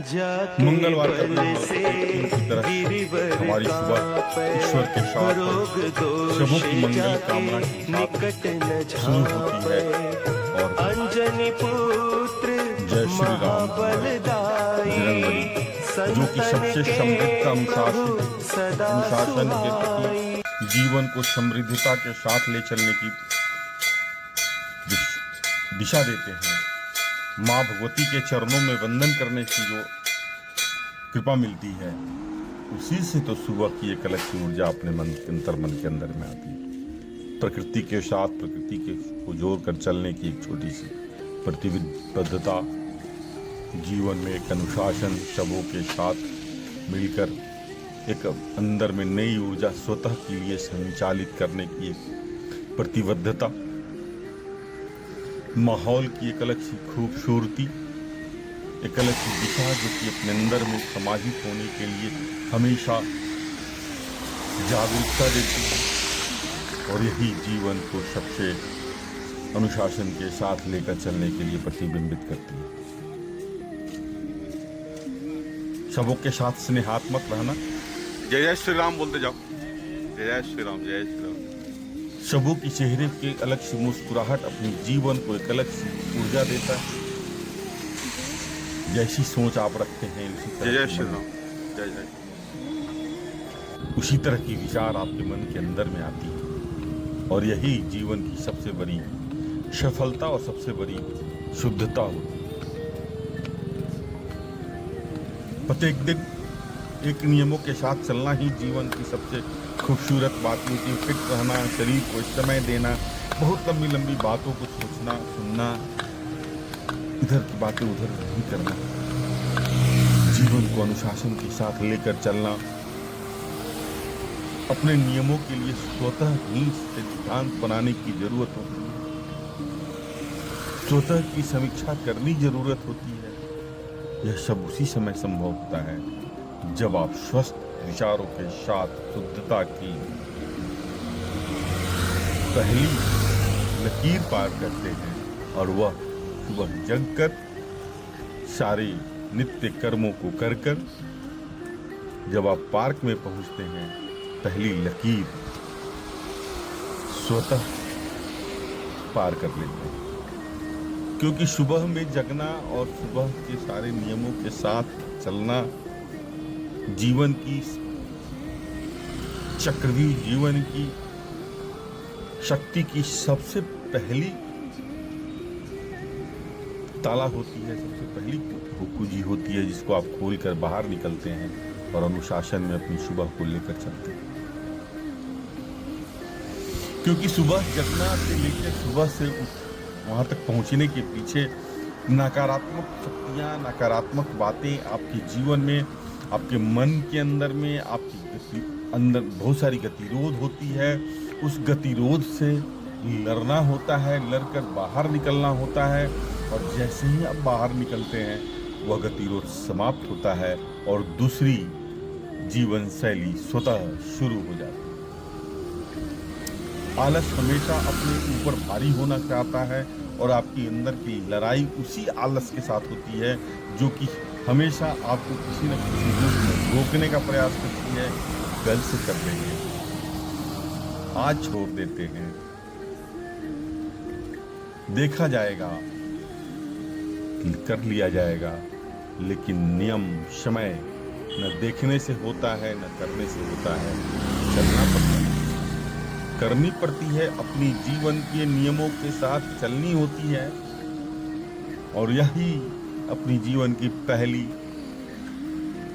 मंगलवार का दिन की तरह हमारी सुबह ईश्वर के साथ सबों की मंगल कामना के साथ शुरू होती है और जय श्री राम बजरंगबली जो कि सबसे समृद्ध अनुशासन के प्रति जीवन को समृद्धता के साथ ले चलने की दिशा देते हैं। माँ भगवती के चरणों में वंदन करने की जो कृपा मिलती है उसी से तो सुबह की एक अलग सी ऊर्जा अपने मन के अंतर्मन के अंदर में आती है। प्रकृति के साथ प्रकृति के को जोड़ कर चलने की एक छोटी सी प्रतिबद्धता जीवन में एक अनुशासन सबों के साथ मिलकर एक अंदर में नई ऊर्जा स्वतः के लिए संचालित करने की एक प्रतिबद्धता, माहौल की एक अलग सी खूबसूरती, एक अलग सी दिशा जो कि अपने अंदर में समाहित होने के लिए हमेशा जागरूकता देती है और यही जीवन को सबसे अनुशासन के साथ लेकर चलने के लिए प्रतिबिंबित करती है। सबों के साथ स्नेहात्मक रहना, जय जय श्री राम बोलते जाओ, जय जय श्री राम, जय श्री राम। सबों की चेहरे की अलग सी मुस्कुराहट अपने जीवन को एक अलग सी ऊर्जा देता है। जैसी सोच आप रखते हैं जय जय श्री राम, जय जय, उसी तरह की विचार आपके मन के अंदर में आती है और यही जीवन की सबसे बड़ी सफलता और सबसे बड़ी शुद्धता होती है। प्रत्येक दिन एक नियमों के साथ चलना ही जीवन की सबसे खूबसूरत बात होती है। फिट रहना, शरीर को समय देना, बहुत लंबी लंबी बातों को सोचना सुनना, इधर की बातें उधर नहीं करना, जीवन को अनुशासन के साथ लेकर चलना, अपने नियमों के लिए स्वतः ही सिद्धांत बनाने की जरूरत होती है, स्वतः की समीक्षा करनी जरूरत होती है। यह सब उसी समय संभव होता है जब आप स्वस्थ विचारों के साथ शुद्धता की पहली लकीर पार करते हैं और वह जगकर सारे नित्य कर्मों को कर कर जब आप पार्क में पहुंचते हैं पहली लकीर स्वतः पार कर लेते हैं। क्योंकि सुबह में जगना और सुबह के सारे नियमों के साथ चलना जीवन की चक्रवी जीवन की शक्ति की सबसे पहली ताला होती है, सबसे पहली कुंजी होती है जिसको आप खोलकर बाहर निकलते हैं और अनुशासन में अपनी सुबह को लेकर चलते हैं। क्योंकि सुबह जगना से लेकर सुबह से वहां तक पहुंचने के पीछे नकारात्मक शक्तियां, नकारात्मक बातें आपके जीवन में, आपके मन के अंदर में, आपकी अंदर बहुत सारी गतिरोध होती है। उस गतिरोध से लड़ना होता है, लड़कर बाहर निकलना होता है और जैसे ही आप बाहर निकलते हैं वह गतिरोध समाप्त होता है और दूसरी जीवन शैली स्वतः शुरू हो जाती है। आलस हमेशा अपने ऊपर भारी होना चाहता है और आपकी अंदर की लड़ाई उसी आलस के साथ होती है जो कि हमेशा आपको किसी न किसी रूप में रोकने का प्रयास करती है। कल से कर देंगे, आज छोड़ देते हैं, देखा जाएगा, कर लिया जाएगा। लेकिन नियम समय न देखने से होता है न करने से होता है, चलना पड़ता है, करनी पड़ती है, अपनी जीवन के नियमों के साथ चलनी होती है और यही अपनी जीवन की पहली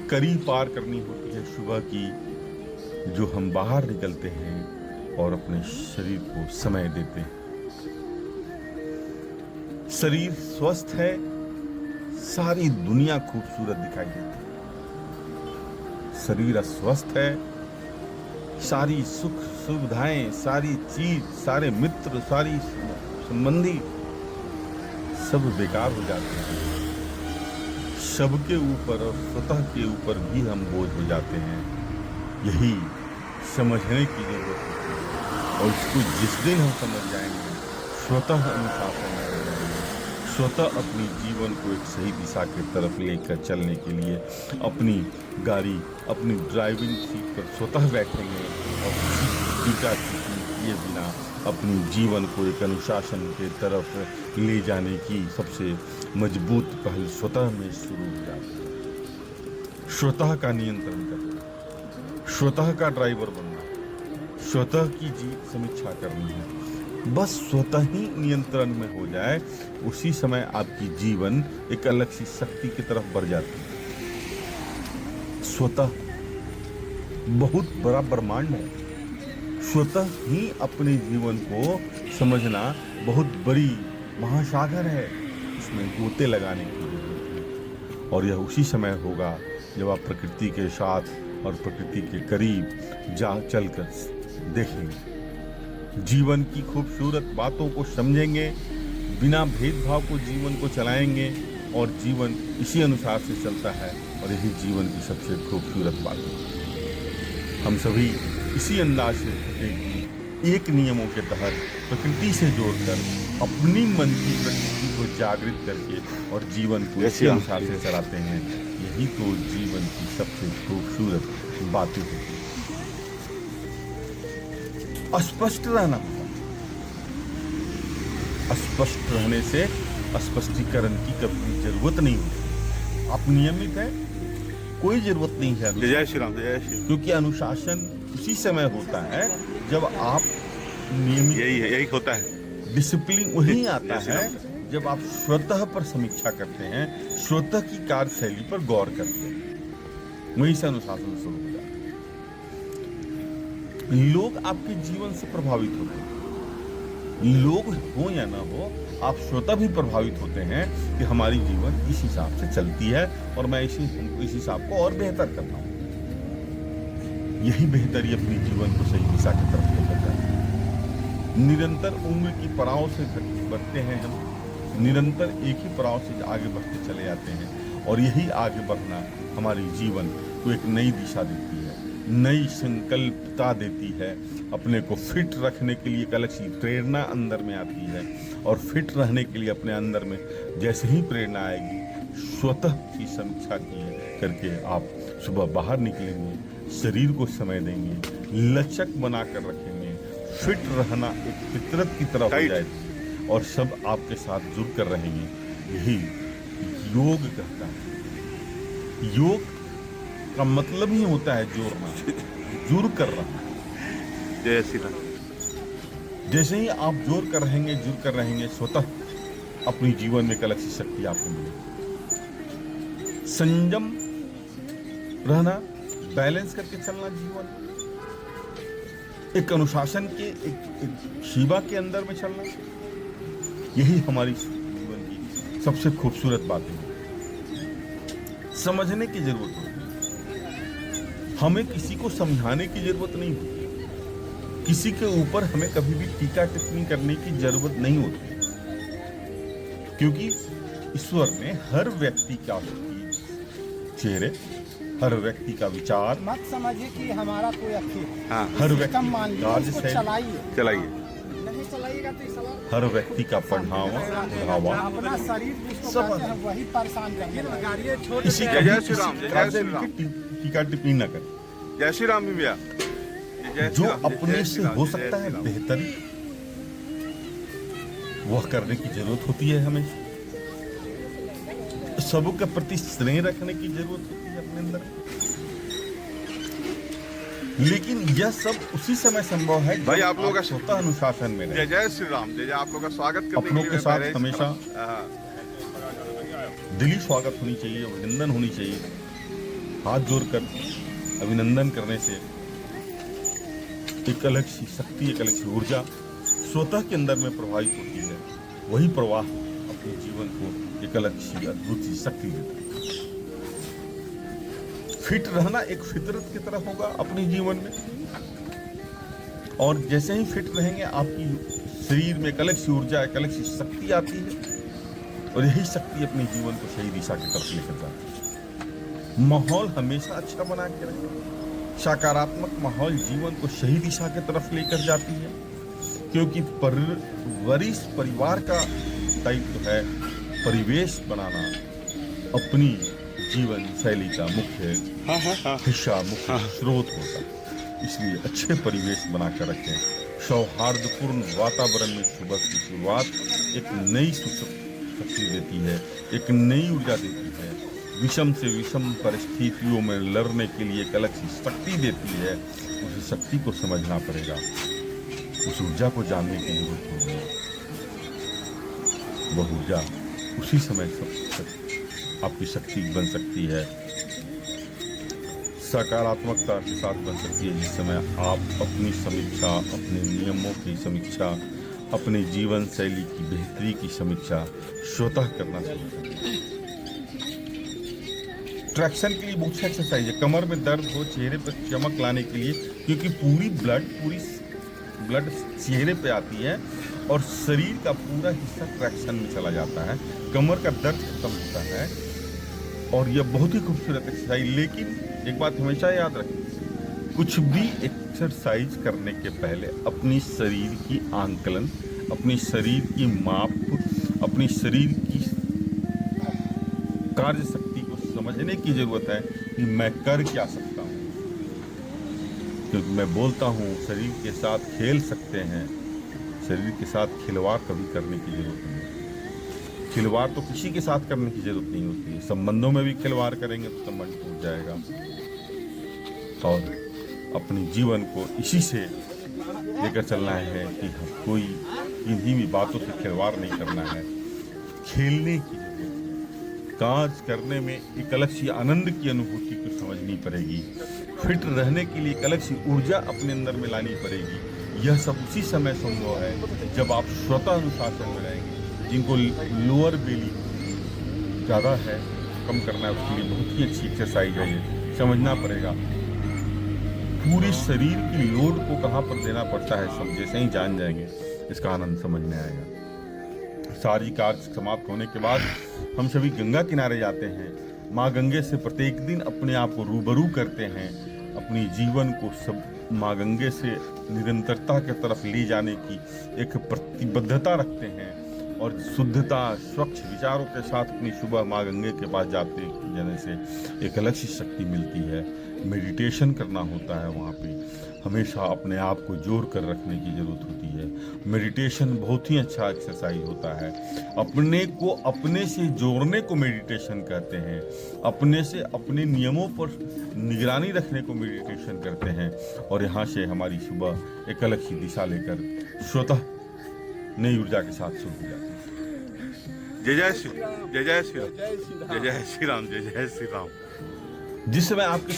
कड़ी पार करनी होती है सुबह की, जो हम बाहर निकलते हैं और अपने शरीर को समय देते हैं। शरीर स्वस्थ है, सारी दुनिया खूबसूरत दिखाई देती है। शरीर अस्वस्थ है, सारी सुख सुविधाएं, सारी चीज, सारे मित्र, सारी संबंधी सब बेकार हो जाते हैं। सबके ऊपर और स्वतः के ऊपर भी हम बोझ हो जाते हैं। यही समझने की जरूरत है और इसको जिस दिन हम समझ जाएंगे स्वतः अनुशासन में रह जाएंगे, स्वतः अपनी जीवन को एक सही दिशा की तरफ लेकर चलने के लिए अपनी गाड़ी, अपनी ड्राइविंग सीट पर स्वतः बैठेंगे और किसी की टीका किए बिना अपनी जीवन को एक अनुशासन के तरफ ले जाने की सबसे मजबूत पहल स्वतः में शुरू हो जाती है। स्वतः का नियंत्रण करना, स्वतः का ड्राइवर बनना, स्वतः की जीत समीक्षा करनी है। बस स्वतः ही नियंत्रण में हो जाए, उसी समय आपकी जीवन एक अलग सी शक्ति की तरफ बढ़ जाती है। स्वतः बहुत बड़ा ब्रह्मांड है। स्वतः ही अपने जीवन को समझना बहुत बड़ी महासागर है, इसमें गोते लगाने की जरूरत है। और यह उसी समय होगा जब आप प्रकृति के साथ और प्रकृति के करीब जा चलकर देखेंगे, जीवन की खूबसूरत बातों को समझेंगे, बिना भेदभाव को जीवन को चलाएंगे और जीवन इसी अनुसार से चलता है और यही जीवन की सबसे खूबसूरत बात है। हम सभी इसी अंदाज से एक नियमों के तहत प्रकृति से जोड़कर अपनी मन की प्रकृति को जागृत करके और जीवन को इसी अनुसार से चलाते हैं। यही तो जीवन की सबसे खूबसूरत बातें होती हैं। अस्पष्ट रहना, अस्पष्ट रहने से स्पष्टीकरण की कभी जरूरत नहीं होती। आप नियमित है, कोई जरूरत नहीं है। जय श्री राम, जय श्री राम। क्योंकि अनुशासन उसी समय होता है जब आप नियमित, यही होता है। डिसिप्लिन वही आता है जब आप स्वतः पर समीक्षा करते हैं, स्वतः की कार्यशैली पर गौर करते हैं, वहीं से अनुशासन शुरू हो जाता है। लोग आपके जीवन से प्रभावित होते हैं, लोग हो या ना हो, आप स्वतः भी प्रभावित होते हैं कि हमारी जीवन इस हिसाब से चलती है और मैं इस हिसाब को और बेहतर करना हूं। यही बेहतरी अपनी जीवन को सही दिशा की तरफ लेकर जाती है। निरंतर उम्र की पड़ाव से बढ़ते हैं हम, निरंतर एक ही पड़ाव से आगे बढ़ते चले जाते हैं और यही आगे बढ़ना हमारी जीवन को एक नई दिशा देती है, नई संकल्पता देती है। अपने को फिट रखने के लिए एक अलग सी प्रेरणा अंदर में आती है और फिट रहने के लिए अपने अंदर में जैसे ही प्रेरणा आएगी, स्वतः की समीक्षा करके आप सुबह बाहर निकलेंगे, शरीर को समय देंगे, लचक बनाकर रखेंगे, फिट रहना एक फितरत की तरफ हो जाएगी और सब आपके साथ जुड़ कर रहेंगे। यही योग कहता है। योग का मतलब ही होता है जोड़ना, जुड़ कर रहा। जय श्री राम। जैसे ही आप जोड़ कर रहेंगे, जुड़ कर रहेंगे, स्वतः अपनी जीवन में एक अलग सी शक्ति आपको मिलेगी। संयम रहना, बैलेंस करके चलना, जीवन एक अनुशासन के एक शिवा के अंदर में चलना, यही हमारी जीवन की सबसे खूबसूरत बात है। समझने की जरूरत होती है, हमें किसी को समझाने की जरूरत नहीं होती, किसी के ऊपर हमें कभी भी टीका टिप्पणी करने की जरूरत नहीं होती, क्योंकि ईश्वर ने हर व्यक्ति का चेहरे, हर व्यक्ति का विचार, मत समझिए कि हमारा कोई अखिल, हाँ, हर व्यक्ति कम मान लीजिए, कार्य उसको से चलाइए। नहीं चलाइएगा तो इस सलाह हर व्यक्ति का पढ़ावा, उठावा, अपना शरीर जिसको सब कहते हैं वही परेशान करेंगे। गाड़ियाँ छोड़ इसी जय जय श्री राम, जय जय श्री राम। टीका टिप्पणी न करें। जय श्री राम भी भैया। जय श्री जो राम, जय अपने श्री से राम, हो जय सकता श्री है राम। बेहतरी, वह करने की जरूरत होती है। हमें सबों के प्रति स्नेह रखने की जरूरत होती है अपने अंदर, लेकिन यह सब उसी समय संभव है भाई, जब आप लोगों का स्वतः अनुशासन में जय रहे। जय श्री राम। जय जय। आप लोगों का स्वागत करने अपनों के के लिए साथ मैं पहले हमेशा हाँ, दिली स्वागत होनी चाहिए, अभिनंदन होनी चाहिए। हाथ जोड़कर अभिनंदन करने से एक अलग सी शक्ति, एक अलग सी ऊर्जा स्वतः के अंदर में प्रवाहित होती है। वही प्रवाह अपने जीवन को एक अलग सी अद्भुत सी शक्ति देता है। फिट रहना एक फितरत की तरह होगा अपने जीवन में, और जैसे ही फिट रहेंगे आपकी शरीर में एक अलग सी ऊर्जा, एक अलग सी शक्ति आती है और यही शक्ति अपने जीवन को सही दिशा की तरफ लेकर जाती है। माहौल हमेशा अच्छा बना के रहे, सकारात्मक माहौल जीवन को सही दिशा की तरफ लेकर जाती है, क्योंकि वरिष्ठ परिवार का दायित्व है परिवेश बनाना अपनी जीवन शैली का मुख्य हिस्सा, मुख्य स्रोत होता है। इसलिए अच्छे परिवेश बनाकर रखें। सौहार्दपूर्ण वातावरण में सुबह की शुरुआत एक नई शक्ति देती है, एक नई ऊर्जा देती है, विषम से विषम परिस्थितियों में लड़ने के लिए एक अलग सी शक्ति देती है। उस शक्ति को समझना पड़ेगा, उस ऊर्जा को जानने की जरूरत होगी। वह ऊर्जा उसी समय आपकी शक्ति बन सकती है, सकारात्मकता के साथ बन सकती है, जिस समय आप अपनी समीक्षा, अपने नियमों की समीक्षा, अपने जीवन शैली की बेहतरी की समीक्षा स्वतः करना शुरू करें। ट्रैक्शन के लिए बहुत सी एक्सरसाइज है। कमर में दर्द हो, चेहरे पर चमक लाने के लिए, क्योंकि पूरी ब्लड चेहरे पे आती है और शरीर का पूरा हिस्सा ट्रैक्शन में चला जाता है, कमर का दर्द खत्म होता है। और यह बहुत ही खूबसूरत एक्सरसाइज। लेकिन एक बात हमेशा याद रखें, कुछ भी एक्सरसाइज करने के पहले अपनी शरीर की आंकलन, अपनी शरीर की माप, अपनी शरीर की कार्य शक्ति को समझने की जरूरत है कि मैं कर क्या सकता हूँ। क्योंकि मैं बोलता हूँ शरीर के साथ खेल सकते हैं, शरीर के साथ खिलवाड़ कभी करने की जरूरत नहीं है। खिलवाड़ तो किसी के साथ करने की जरूरत नहीं होती है। संबंधों में भी खिलवाड़ करेंगे तो संबंध टूट जाएगा। और अपने जीवन को इसी से लेकर चलना है कि कोई इन्हीं भी बातों से खिलवाड़ नहीं करना है। खेलने की जरूरत है, काज करने में एक अलग सी आनंद की अनुभूति को समझनी पड़ेगी। फिट रहने के लिए एक अलग सी ऊर्जा अपने अंदर में लानी पड़ेगी। यह सब उसी समय संभव है जब आप स्वतः अनुशासन में रहेंगे। जिनको लोअर बेली ज़्यादा है, कम करना है, उसके लिए बहुत ही अच्छी एक्सरसाइज है। ये समझना पड़ेगा पूरे शरीर की लोड को कहाँ पर देना पड़ता है। सब जैसे ही जान जाएंगे इसका आनंद समझ में आएगा। सारी कार्य समाप्त होने के बाद हम सभी गंगा किनारे जाते हैं। माँ गंगे से प्रत्येक दिन अपने आप को रूबरू करते हैं। अपनी जीवन को सब माँ गंगे से निरंतरता की तरफ ले जाने की एक प्रतिबद्धता रखते हैं और शुद्धता, स्वच्छ विचारों के साथ अपनी सुबह माँ गंगे के पास जाने से एक अलग सी शक्ति मिलती है। मेडिटेशन करना होता है, वहाँ पे हमेशा अपने आप को जोड़ कर रखने की ज़रूरत होती है। मेडिटेशन बहुत ही अच्छा एक्सरसाइज होता है। अपने को अपने से जोड़ने को मेडिटेशन कहते हैं। अपने से अपने नियमों पर निगरानी रखने को मेडिटेशन करते हैं। और यहाँ से हमारी सुबह एक अलग सी दिशा लेकर स्वतः नई ऊर्जा के साथ शुरू हो जाती है। जय जय श्री राम, जय जय श्री राम, जय जय श्री राम, जय जय श्री राम। जिस समय आपके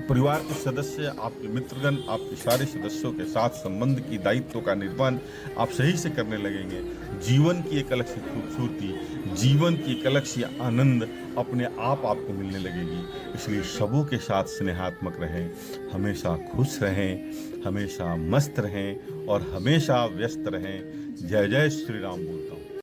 परिवार के सदस्य, आपके मित्रगण, आपके सारे सदस्यों के साथ संबंध की दायित्व का निर्वहन आप सही से करने लगेंगे, जीवन की एक अलग सी खूबसूरती, जीवन की एक अलग सी आनंद अपने आप आपको मिलने लगेगी। इसलिए सबों के साथ स्नेहात्मक रहें, हमेशा खुश रहें, हमेशा मस्त रहें और हमेशा व्यस्त रहें। जय जय श्री राम बोलता हूँ।